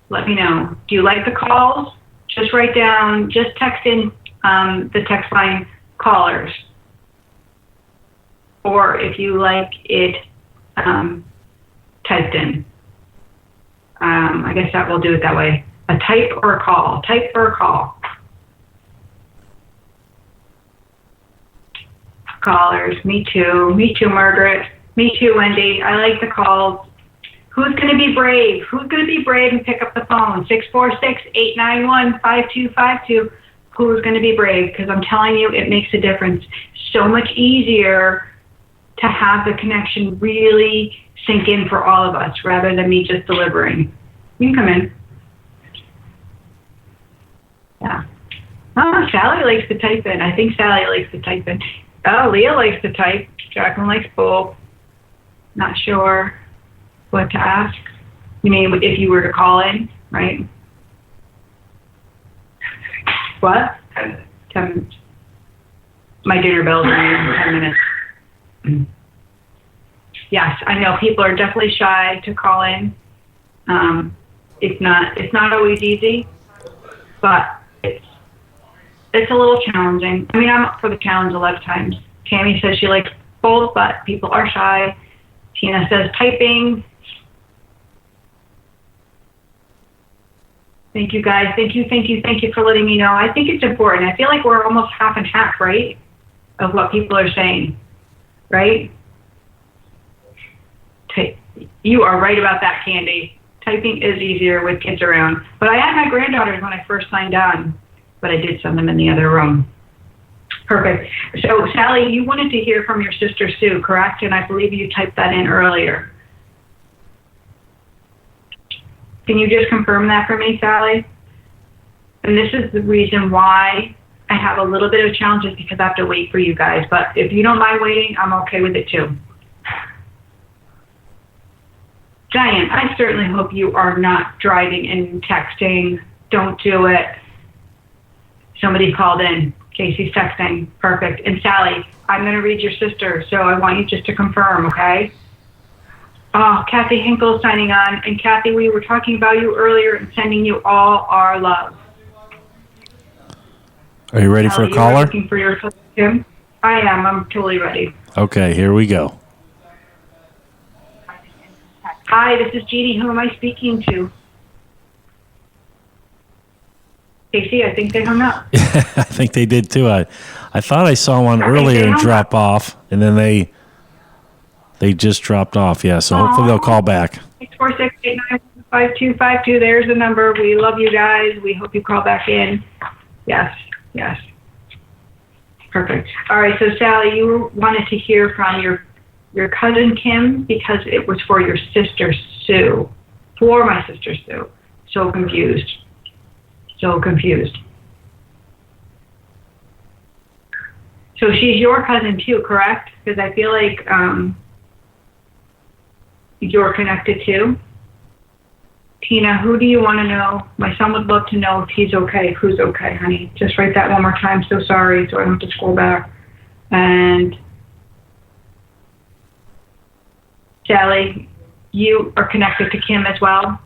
Let me know. Do you like the calls? Just text in the text line callers. Or if you like it typed in. I guess that we'll do it that way. A type or a call? Type or a call? Callers. Me too. Me too, Margaret. Me too, Wendy. I like the calls. Who's going to be brave? Who's going to be brave and pick up the phone? 646-891-5252. Who's going to be brave? Because I'm telling you, it makes a difference. So much easier to have the connection really sink in for all of us rather than me just delivering. You can come in. Yeah. Oh, Sally likes to type in. I think Sally likes to type in. Oh, Leah likes to type. Jacqueline likes both. Not sure what to ask. You mean if you were to call in, right? What? 10 minutes. My dinner bell's ringing in 10 minutes. Yes, I know people are definitely shy to call in. It's not always easy, but it's a little challenging. I mean, I'm up for the challenge a lot of times. Tammy says she likes both, but people are shy. Tina says typing. Thank you, guys. Thank you for letting me know. I think it's important. I feel like we're almost half and half, right, of what people are saying, right? You are right about that, Candy. Typing is easier with kids around. But I had my granddaughters when I first signed on, but I did send them in the other room. Perfect. So, Sally, you wanted to hear from your sister, Sue, correct? And I believe you typed that in earlier. Can you just confirm that for me, Sally? And this is the reason why I have a little bit of challenges because I have to wait for you guys. But if you don't mind waiting, I'm okay with it too. Diane, I certainly hope you are not driving and texting. Don't do it. Somebody called in. Casey's texting. Perfect. And Sally, I'm going to read your sister, so I want you just to confirm, okay? Oh, Kathy Hinkle signing on. And Kathy, we were talking about you earlier and sending you all our love. Are you ready for a You caller? are looking for your sister, Tim? I am. I'm totally ready. Okay, here we go. Hi, this is Jeannie. Who am I speaking to? Casey, I think they hung up. I think they did too. I thought I saw one earlier and drop off, and then they just dropped off. Yeah, so hopefully they'll call back. 646-891-5252. There's the number. We love you guys. We hope you call back in. Yes. Perfect. All right, so Sally, you wanted to hear from your cousin Kim because it was for your sister Sue. For my sister Sue. So confused. So she's your cousin too, correct? Because I feel like you're connected too. Tina, who do you want to know? My son would love to know if he's okay. Who's okay, honey? Just write that one more time. So sorry, so I don't have to scroll back. And Sally, you are connected to Kim as well?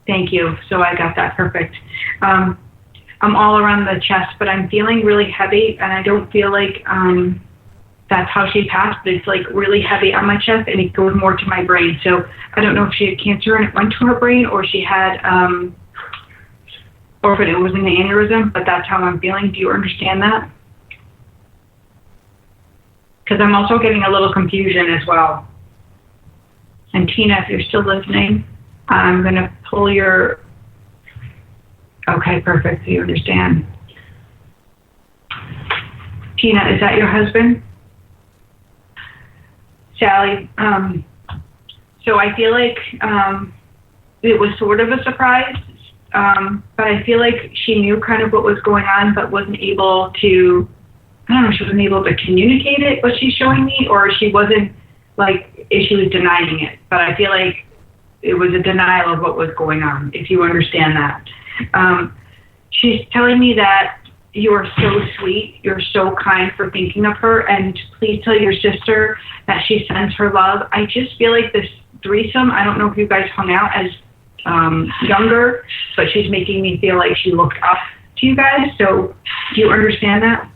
Thank you. So I got that. Perfect. I'm all around the chest, but I'm feeling really heavy, and I don't feel like that's how she passed, but it's like really heavy on my chest, and it goes more to my brain. So I don't know if she had cancer and it went to her brain, or she had, or if it was an aneurysm, but that's how I'm feeling. Do you understand that? Because I'm also getting a little confusion as well. And Tina, if you're still listening, I'm going to pull your... Okay, perfect. So you understand. Tina, is that your husband? Sally, so I feel like it was sort of a surprise, but I feel like she knew kind of what was going on, but wasn't able to... I don't know if she wasn't able to communicate it, what she's showing me, or she wasn't, like, if she was denying it. But I feel like it was a denial of what was going on, if you understand that. She's telling me that you are so sweet, you're so kind for thinking of her, and please tell your sister that she sends her love. I just feel like this threesome, I don't know if you guys hung out as younger, but she's making me feel like she looked up to you guys. So do you understand that?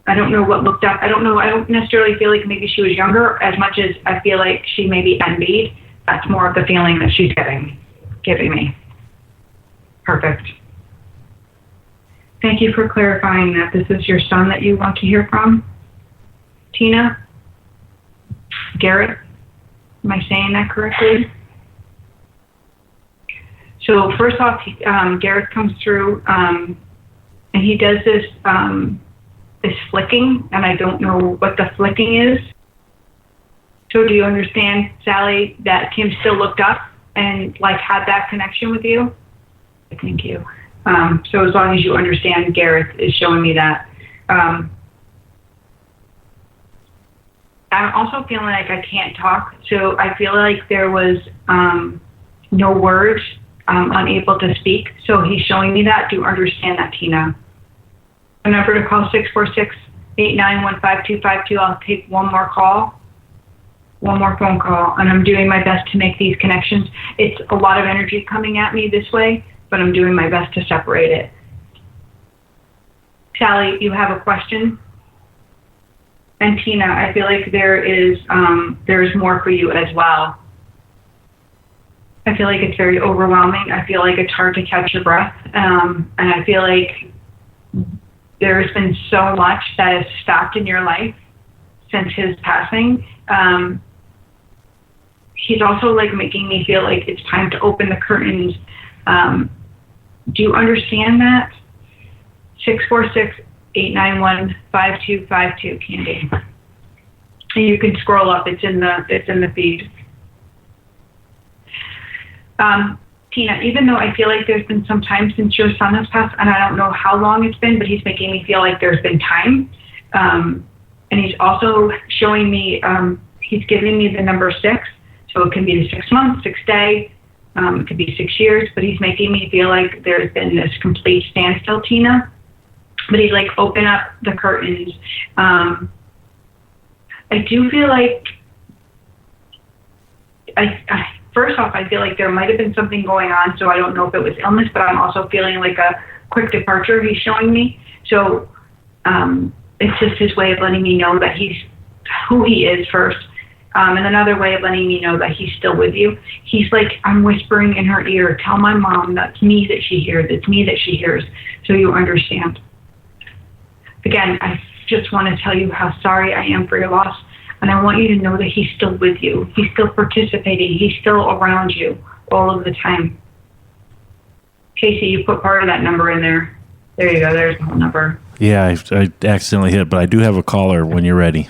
I don't know what looked up. I don't know. I don't necessarily feel like maybe she was younger as much as I feel like she may be envied. That's more of the feeling that she's giving me. Perfect. Thank you for clarifying that this is your son that you want to hear from. Tina? Garrett? Am I saying that correctly? So first off, Garrett comes through, and he does this flicking, and I don't know what the flicking is. So do you understand, Sally, that Tim still looked up and like had that connection with you? Thank you. So as long as you understand, Gareth is showing me that. I'm also feeling like I can't talk, so I feel like there was no words, unable to speak. So he's showing me that. Do you understand that, Tina? The number to call 646-891-5252. I'll take one more call, one more phone call, and I'm doing my best to make these connections. It's a lot of energy coming at me this way, but I'm doing my best to separate it. Sally, you have a question? And Tina, I feel like there's more for you as well. I feel like it's very overwhelming. I feel like it's hard to catch your breath. And I feel like there's been so much that has stopped in your life since his passing. He's also like making me feel like it's time to open the curtains. Do you understand that? 646-891-5252, Candy. And you can scroll up. It's in the feed. Tina, even though I feel like there's been some time since your son has passed, and I don't know how long it's been, but he's making me feel like there's been time. And he's also showing me, he's giving me the number 6, so it can be 6 months, 6 days, it could be 6 years, but he's making me feel like there's been this complete standstill, Tina. But he's like, open up the curtains. I do feel like, first off, I feel like there might have been something going on, so I don't know if it was illness, but I'm also feeling like a quick departure he's showing me. So it's just his way of letting me know that he's who he is first. And another way of letting me know that he's still with you. He's like, I'm whispering in her ear, tell my mom that's me that she hears. It's me that she hears, so you understand. Again, I just want to tell you how sorry I am for your loss. And I want you to know that he's still with you. He's still participating. He's still around you all of the time. Casey, you put part of that number in there. There you go. There's the whole number. Yeah, I accidentally hit, but I do have a caller when you're ready.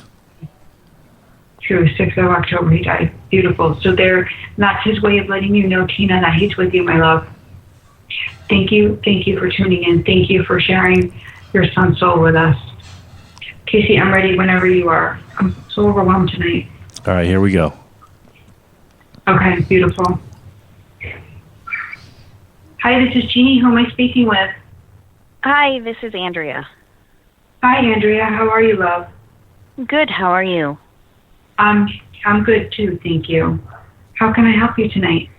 True. 6th of October, he died. Beautiful. So that's his way of letting you know, Tina, that he's with you, my love. Thank you. Thank you for tuning in. Thank you for sharing your son's soul with us. Casey, I'm ready whenever you are. I'm so overwhelmed tonight. All right, here we go. Okay, beautiful. Hi, this is Jeannie. Who am I speaking with? Hi, this is Andrea. Hi, Andrea. How are you, love? Good, how are you? I'm good, too. Thank you. How can I help you tonight?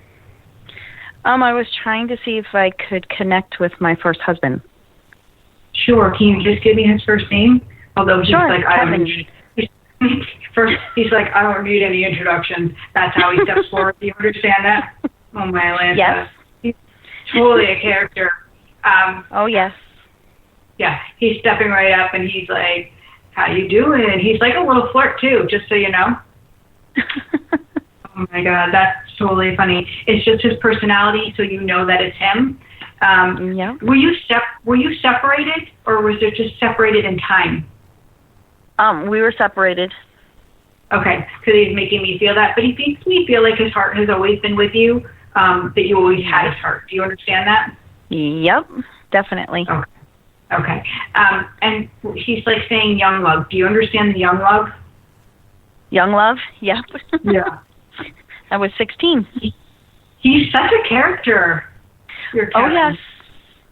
I was trying to see if I could connect with my first husband. Sure. Can you just give me his first name? Although he's sure, like, he's like, I don't need any introductions. That's how he steps forward. Do you understand that? Oh, my Atlanta. Yes. He's totally a character. Oh, yes. Yeah, he's stepping right up and he's like, how you doing? He's like a little flirt too, just so you know. Oh my God, that's totally funny. It's just his personality, so you know that it's him. Yeah. Were you separated, or was it just separated in time? We were separated. Okay, because he's making me feel that, but he makes me feel like his heart has always been with you. That you always had his heart. Do you understand that? Yep, definitely. Okay. And he's like saying young love. Do you understand the young love? Young love? Yep. Yeah. I was 16. He's such a character. Oh, yes.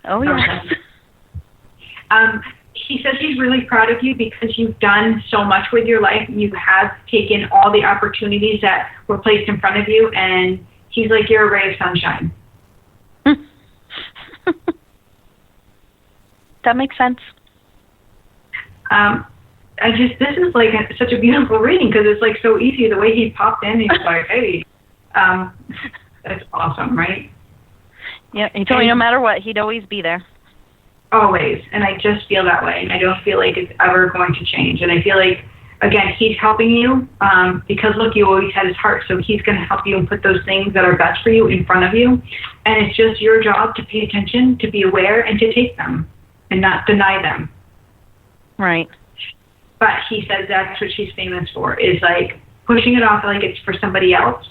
Oh, yes. Okay. He says he's really proud of you because you've done so much with your life. You have taken all the opportunities that were placed in front of you, and he's like, you're a ray of sunshine. That makes sense. This is like such a beautiful reading because it's like so easy. The way he popped in, he's like, hey, that's awesome, right? Yeah, he told me no matter what, he'd always be there. Always. And I just feel that way. And I don't feel like it's ever going to change. And I feel like, again, he's helping you because, look, you always had his heart. So he's going to help you and put those things that are best for you in front of you. And it's just your job to pay attention, to be aware, and to take them and not deny them. Right. But he says that's what she's famous for, is like pushing it off like it's for somebody else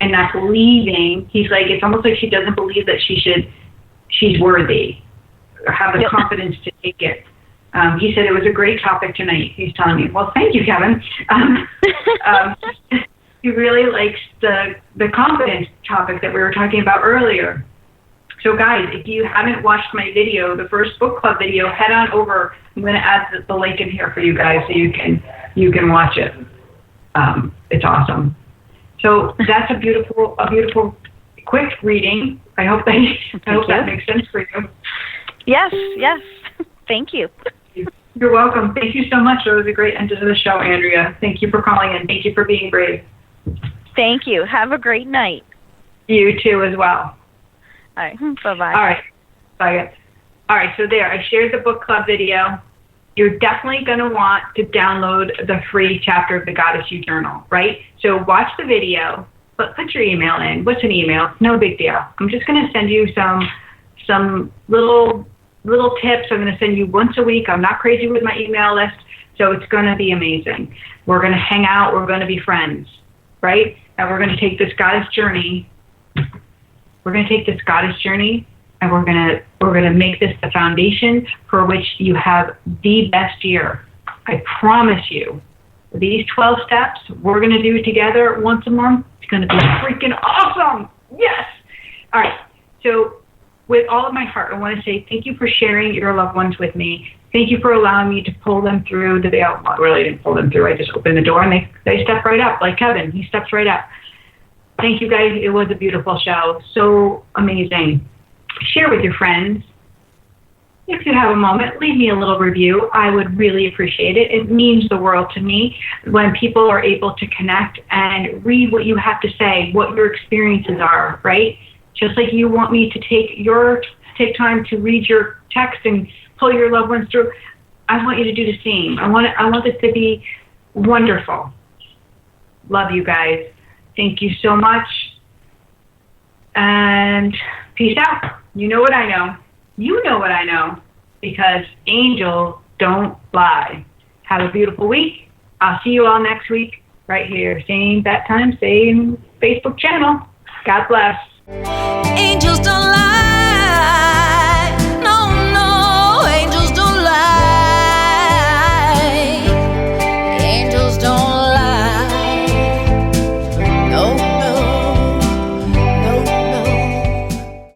and not believing. He's like, it's almost like she doesn't believe that she's worthy or have the confidence to take it. He said it was a great topic tonight. He's telling me, well, thank you, Kevin. He really likes the confidence topic that we were talking about earlier. So guys, if you haven't watched my video, the first book club video, head on over. I'm going to add the link in here for you guys so you can watch it. It's awesome. So that's a beautiful quick reading. I hope that makes sense for you. Yes. Thank you. You're welcome. Thank you so much. It was a great end to the show, Andrea. Thank you for calling in. Thank you for being brave. Thank you. Have a great night. You too as well. All right. Bye-bye. All right. Bye. All right. So there, I shared the book club video. You're definitely going to want to download the free chapter of the Goddess You Journal, right? So watch the video, but put your email in. What's an email? No big deal. I'm just going to send you some little tips. I'm going to send you once a week. I'm not crazy with my email list, so it's going to be amazing. We're going to hang out. We're going to be friends, right? And we're going to take this goddess journey. And we're gonna make this the foundation for which you have the best year. I promise you. These 12 steps we're gonna do together once a month. It's gonna be freaking awesome. Yes. All right. So with all of my heart, I want to say thank you for sharing your loved ones with me. Thank you for allowing me to pull them through the veil. Well, I really didn't pull them through. I just opened the door and they stepped right up, like Kevin. He steps right up. Thank you guys. It was a beautiful show. So amazing. Share with your friends. If you have a moment, leave me a little review. I would really appreciate it. It means the world to me when people are able to connect and read what you have to say, what your experiences are, right? Just like you want me to take time to read your text and pull your loved ones through, I want you to do the same. I want this to be wonderful. Love you guys. Thank you so much. And peace out. You know what I know. You know what I know. Because angels don't lie. Have a beautiful week. I'll see you all next week. Right here. Same bat time, same Facebook channel. God bless. Angels don't lie.